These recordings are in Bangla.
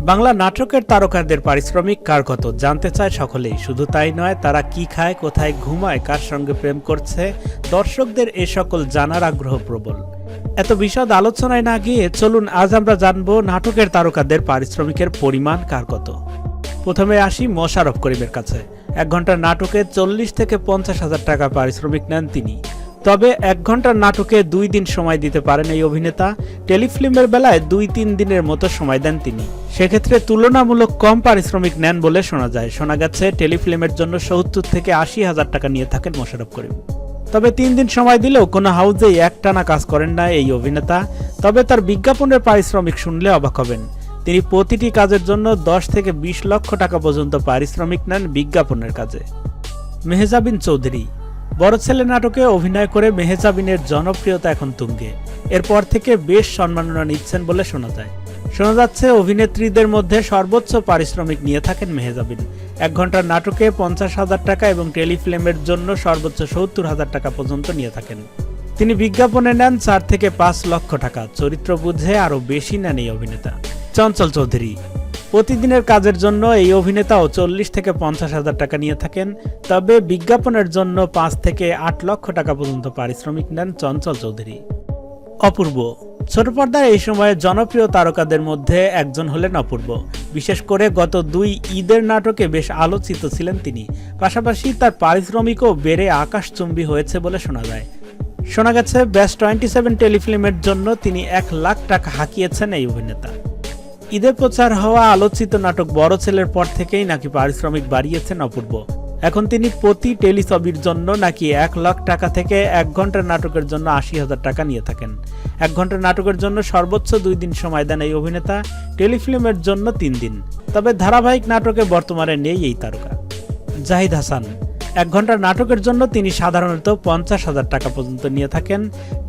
বাংলা নাটকের তারকাদের পারিশ্রমিক কার কত জানতে চায় সকলেই। শুধু তাই নয়, তারা কি খায়, কোথায় ঘুমায়, কার সঙ্গে প্রেম করছে, দর্শকদের এ সকল জানার আগ্রহ প্রবল। এত বিশদ আলোচনায় না গিয়ে চলুন আজ আমরা জানবো নাটকের তারকাদের পারিশ্রমিকের পরিমাণ কার কত। প্রথমে আসি মোশাররফ করিমের কাছে। 1 ঘন্টার নাটকে 40 থেকে 50 হাজার টাকা পারিশ্রমিক নেন তিনি। তবে 1 ঘন্টার নাটকে 2 দিন সময় দিতে পারেন এই অভিনেতা। টেলিফিল্মের বেলায় 2-3 দিনের মতো সময় দেন তিনি। সেক্ষেত্রে তুলনামূলক কম পারিশ্রমিক নেন বলে শোনা যায়। শোনা গেছে টেলিফিল্মের জন্য 70 থেকে 80 হাজার টাকা নিয়ে থাকেন মোশাররফ করিম। তবে 3 দিন সময় দিলেও কোনো হাউজেই একটানা কাজ করেন না এই অভিনেতা। তবে তার বিজ্ঞাপনের পারিশ্রমিক শুনলে অবাক হবেন। তিনি প্রতিটি কাজের জন্য 10 থেকে 20 লক্ষ টাকা পর্যন্ত পারিশ্রমিক নেন বিজ্ঞাপনের কাজে। মেহজাবিন চৌধুরী। বড় ছেলে নাটকে অভিনয় করে মেহজাবিনের জনপ্রিয়তা এখন তুঙ্গে। এরপর থেকে বেশ সম্মাননা নিচ্ছেন বলে শোনা যায়। শোনা যাচ্ছে অভিনেত্রীদের মধ্যে সর্বোচ্চ পারিশ্রমিক নিয়ে থাকেন মেহজাবিন। 1 ঘন্টার নাটকে 50 হাজার টাকা এবং টেলিফিল্মের জন্য সর্বোচ্চ 70 হাজার টাকা পর্যন্ত নিয়ে থাকেন। তিনি বিজ্ঞাপনে নেন 4 থেকে 5 লক্ষ টাকা। চরিত্র বুঝে আরও বেশি নেন এই অভিনেতা। চঞ্চল চৌধুরী। প্রতিদিনের কাজের জন্য এই অভিনেতাও 40 থেকে 50 হাজার টাকা নিয়ে থাকেন। তবে বিজ্ঞাপনের জন্য 5 থেকে 8 লক্ষ টাকা পর্যন্ত পারিশ্রমিক নেন চঞ্চল চৌধুরী। অপূর্ব। ছোট পর্দায় এই সময়ে জনপ্রিয় তারকাদের মধ্যে একজন হলেন অপূর্ব। বিশেষ করে গত 2 ঈদের নাটকে বেশ আলোচিত ছিলেন তিনি। পাশাপাশি তার পারিশ্রমিকও বেড়ে আকাশচুম্বী হয়েছে বলে শোনা যায়। শোনা গেছে বেস্ট 27 টেলিফিল্মের জন্য তিনি 1 লাখ টাকা হাঁকিয়েছেন এই অভিনেতা। ঈদে প্রচার হওয়া আলোচিত নাটক বড় ছেলের পর থেকেই নাকি পারিশ্রমিক বাড়িয়েছেন অপূর্ব। এখন তিনি প্রতি টেলিছবির জন্য নাকি 1 লাখ টাকা থেকে 1 ঘন্টার নাটকের জন্য 80 হাজার টাকা নিয়ে থাকেন। 1 ঘন্টার নাটকের জন্য সর্বোচ্চ 2 দিন সময় দেন এই অভিনেতা, টেলিফিল্মের জন্য 3 দিন। তবে ধারাবাহিক নাটকে বর্তমানে নেই এই তারকা। জাহিদ হাসান। 1 ঘন্টার নাটকের জন্য তিনি সাধারণত 50 হাজার টাকা পর্যন্ত নিয়ে থাকেন।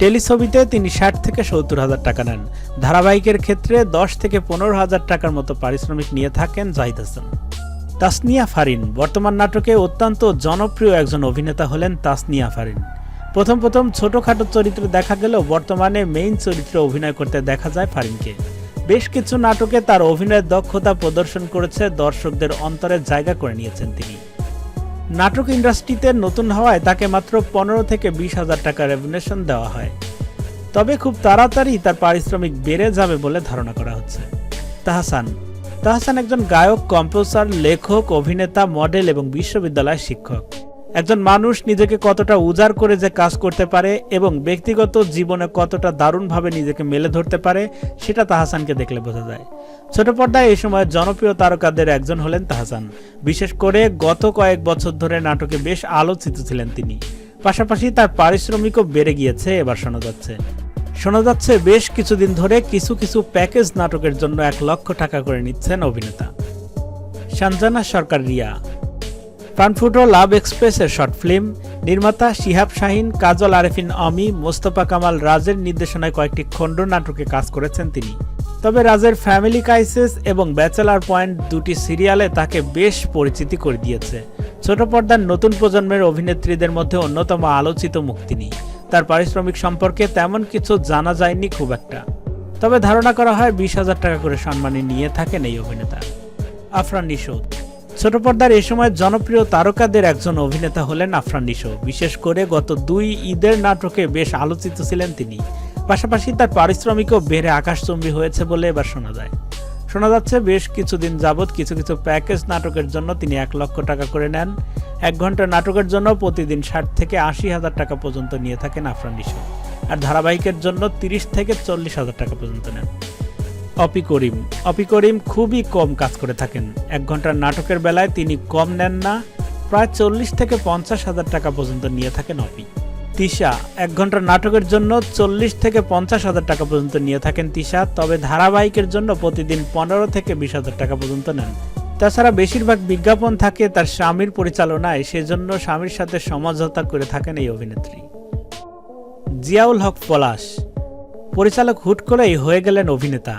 টেলিছবিতে তিনি 60 থেকে 70 হাজার টাকা নেন। ধারাবাহিকের ক্ষেত্রে 10 থেকে 15 হাজার টাকার মতো পারিশ্রমিক নিয়ে থাকেন জাহিদ হাসান। তাসনিয়া ফারিন। বর্তমান নাটকে অত্যন্ত জনপ্রিয় একজন অভিনেতা হলেন তাসনিয়া ফারিন। প্রথম ছোটখাটো চরিত্রে দেখা গেলেও বর্তমানে মেইন চরিত্রে অভিনয় করতে দেখা যায় ফারিনকে। বেশ কিছু নাটকে তার অভিনয়ের দক্ষতা প্রদর্শন করেছে, দর্শকদের অন্তরে জায়গা করে নিয়েছেন তিনি। নাটক ইন্ডাস্ট্রিতে নতুন হওয়ায় তাকে মাত্র 15 থেকে 20 হাজার টাকা রেভিনিউশন দেওয়া হয়। তবে খুব তাড়াতাড়ি তার পারিশ্রমিক বেড়ে যাবে বলে ধারণা করা হচ্ছে। তাহসান একজন গায়ক, কম্পোজার, লেখক, অভিনেতা, মডেল এবং বিশ্ববিদ্যালয়ের শিক্ষক। একজন মানুষ নিজেকে কতটা উজাড় করে যে কাজ করতে পারে এবং ব্যক্তিগত জীবনে কতটা দারুণভাবে নিজেকে মেলে ধরতে পারে সেটা তাহসানকে দেখলে বোঝা যায়। ছোট পর্দায় এই সময় জনপ্রিয় তারকাদের একজন হলেন তাহসান। বিশেষ করে গত কয়েক বছর ধরে নাটকে বেশ আলোচিত ছিলেন তিনি। পাশাপাশি তার পারিশ্রমিকও বেড়ে গিয়েছে এবার শোনা যাচ্ছে বেশ কিছুদিন ধরে কিছু প্যাকেজ নাটকের জন্য 1 লক্ষ টাকা করে নিচ্ছেন অভিনেতা। সঞ্জনা সরকার রিয়া। প্রাণফুটো লাভ এক্সপ্রেসের শর্ট ফিল্ম। নির্মাতা শিহাব শাহীন, কাজল আরেফিন অমি, মোস্তফা কামাল রাজের নির্দেশনায় কয়েকটি খণ্ড নাটকে কাজ করেছেন তিনি। তবে রাজের ফ্যামিলি ক্রাইসিস এবং ব্যাচেলার পয়েন্ট 2টি সিরিয়ালে তাকে বেশ পরিচিতি করে দিয়েছে। ছোট পর্দার নতুন প্রজন্মের অভিনেত্রীদের মধ্যে অন্যতম আলোচিত মুখ তিনি। তার পারিশ্রমিক সম্পর্কে তেমন কিছু জানা যায়নি খুব একটা। তবে ধারণা করা হয় 20 হাজার টাকা করে সম্মানী নিয়ে থাকেন এই অভিনেতা। আফরান নিশো। ছোট পর্দার এই সময় জনপ্রিয় তারকাদের একজন অভিনেতা হলেন আফরান নিশো। বিশেষ করে গত 2 ঈদের নাটকে বেশ আলোচিত ছিলেন তিনি। পাশাপাশি তার পারিশ্রমিকও বেড়ে আকাশচুম্বী হয়েছে বলে এবার শোনা যাচ্ছে বেশ কিছুদিন যাবৎ কিছু প্যাকেজ নাটকের জন্য তিনি 1 লক্ষ টাকা করে নেন। 1 ঘন্টার নাটকের জন্য প্রতিদিন 60 থেকে 80 হাজার টাকা পর্যন্ত নিয়ে থাকেন আফরান নিশো। আর ধারাবাহিকের জন্য 30 থেকে 40 হাজার টাকা পর্যন্ত নেন। অপি করিম খুবই কম কাজ করে থাকেন। 1 ঘন্টার নাটকের বেলায় তিনি কম নেন না, প্রায় 40 থেকে 50 হাজার টাকা পর্যন্ত নিয়ে থাকেন অপি। তিশা। 1 ঘন্টার নাটকের জন্য 40 থেকে 50 হাজার টাকা পর্যন্ত নিয়ে থাকেন তিশা। তবে ধারাবাহিকের জন্য প্রতিদিন 15 থেকে 20 হাজার টাকা পর্যন্ত নেন। তাছাড়া বেশিরভাগ বিজ্ঞাপন থাকে তার স্বামীর পরিচালনায়, সেজন্য স্বামীর সাথে সমঝোতা করে থাকেন এই অভিনেত্রী। জিয়াউল হক পলাশ। পরিচালক হুট করেই হয়ে গেলেন অভিনেতা।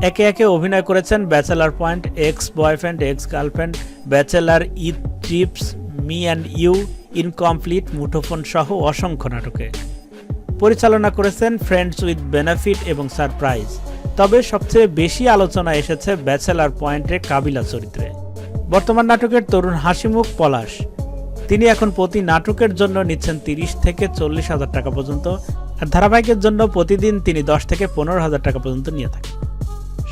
একে অভিনয় করেছেন bachelor point, ex boyfriend, ex girlfriend, bachelor, Eid trips, me and you, incomplete, Muthophone সহ অসংখ্য নাটকে। পরিচালনা করেছেন ফ্রেন্ডস উইথ বেনিফিট এবং সারপ্রাইজ। তবে সবচেয়ে বেশি আলোচনা এসেছে ব্যাচেলার পয়েন্টে কাবিলা চরিত্রে। বর্তমান নাটকের তরুণ হাসিমুখ পলাশ, তিনি এখন প্রতি নাটকের জন্য নিচ্ছেন 30 থেকে 40,000 টাকা পর্যন্ত, আর ধারাবাহিকের জন্য প্রতিদিন তিনি 10 থেকে 15,000 টাকা পর্যন্ত নিয়ে থাকেন।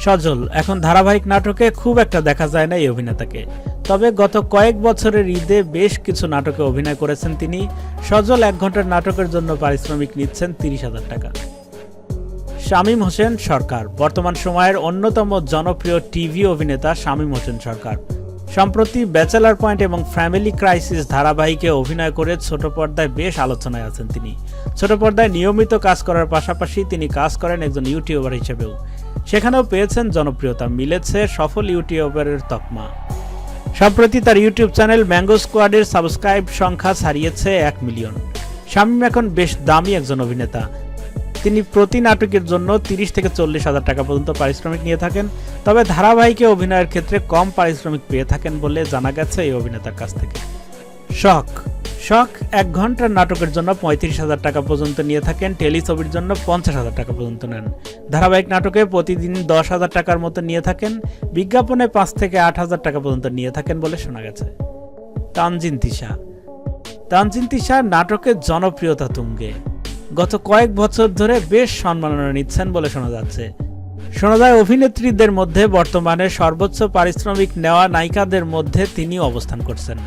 সজল, এখন ধারাবাহিক নাটকে খুব একটা দেখা যায় না এই অভিনেতাকে, তবে গত কয়েক বছরের ঈদে বেশ কিছু নাটকে অভিনয় করেছেন তিনি। সজল 1 ঘন্টার নাটকের জন্য পারিশ্রমিক নিচ্ছেন 30,000 টাকা। শামীম হোসেন সরকার, বর্তমান সময়ের অন্যতম জনপ্রিয় টিভি অভিনেতা শামীম হোসেন সরকার সম্প্রতি ব্যাচেলার পয়েন্ট এবং ফ্যামিলি ক্রাইসিস ধারাবাহিকে অভিনয় করে ছোট পর্দায় বেশ আলোচনায় আছেন তিনি। ছোট পর্দায় নিয়মিত কাজ করার পাশাপাশি তিনি কাজ করেন একজন ইউটিউবার হিসেবেও, সেখানেও পেয়েছেন জনপ্রিয়তা, মিলেছে সফল ইউটিউবারের তকমা। সম্প্রতি তার ইউটিউব চ্যানেল ম্যাঙ্গো স্কোয়াডের সাবস্ক্রাইব সংখ্যা ছাড়িয়েছে 1 মিলিয়ন। শামীম এখন বেশ দামি একজন অভিনেতা, তিনি প্রতি নাটকের জন্য 30 থেকে 40,000 টাকা পর্যন্ত পারিশ্রমিক নিয়ে থাকেন, তবে ধারাবাহিকে অভিনয়ের ক্ষেত্রে কম পারিশ্রমিক পেয়ে থাকেন বলে জানা গেছে এই অভিনেতার কাছ থেকে। শখ 1 ঘন্টার নাটকের জন্য 35,000 টাকা পর্যন্ত নিয়ে থাকেন, টেলিছবির জন্য 50,000 টাকা পর্যন্ত নেন। ধারাবাহিক নাটকে প্রতিদিন 10,000 টাকার মতো নিয়ে থাকেন, বিজ্ঞাপনে 5 থেকে 8,000 টাকা পর্যন্ত নিয়ে থাকেন বলে শোনা গেছে। তানজিন তিশা নাটকের জনপ্রিয়তা তুঙ্গে, গত কয়েক বছর ধরে বেশ সম্মাননা নিচ্ছেন বলে শোনা যাচ্ছে। শোনা যায় অভিনেত্রীদের মধ্যে বর্তমানে সর্বোচ্চ পারিশ্রমিক নেওয়া নায়িকাদের মধ্যে তিনি অবস্থান করছেন।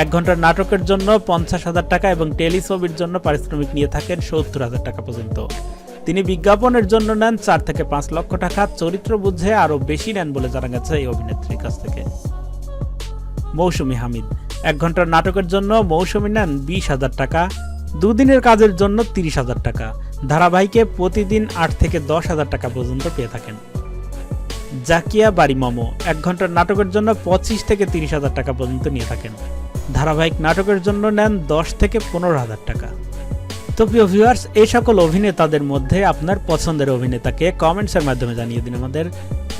1 ঘন্টার নাটকের জন্য 50,000 টাকা এবং টেলিছবির জন্য পারিশ্রমিক নিয়ে থাকেন 70,000 টাকা পর্যন্ত। তিনি বিজ্ঞাপনের জন্য নেন 4 থেকে 5 লক্ষ টাকা, চরিত্র বুঝে আরও বেশি নেন বলে জানা গেছে এই অভিনেত্রীর কাছ থেকে। মৌসুমী হামিদ, 1 ঘন্টার নাটকের জন্য মৌসুমী নেন 20,000 টাকা, 2 দিনের কাজের জন্য 30,000 টাকা। ধারাবাহিকে প্রতিদিন 8 থেকে 10,000 টাকা পর্যন্ত পেয়ে থাকেন। জাকিয়া বাড়ি মমো, 1 ঘন্টার নাটকের জন্য 25 থেকে 30,000 টাকা পর্যন্ত নিয়ে থাকেন। ধারাবাহিক নাটকের জন্য নেন 10 থেকে 15,000 টাকা। তো প্রিয় ভিউয়ার্স, এই সকল অভিনেতাদের মধ্যে আপনার পছন্দের অভিনেতাকে কমেন্টসের মাধ্যমে জানিয়ে দিন আমাদের।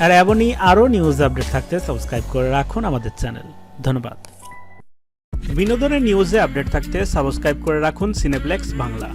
আর এমনই আরও নিউজ আপডেট থাকতে সাবস্ক্রাইব করে রাখুন আমাদের চ্যানেল। ধন্যবাদ। বিনোদনের নিউজে আপডেট থাকতে সাবস্ক্রাইব করে রাখুন সিনেপ্লেক্স বাংলা।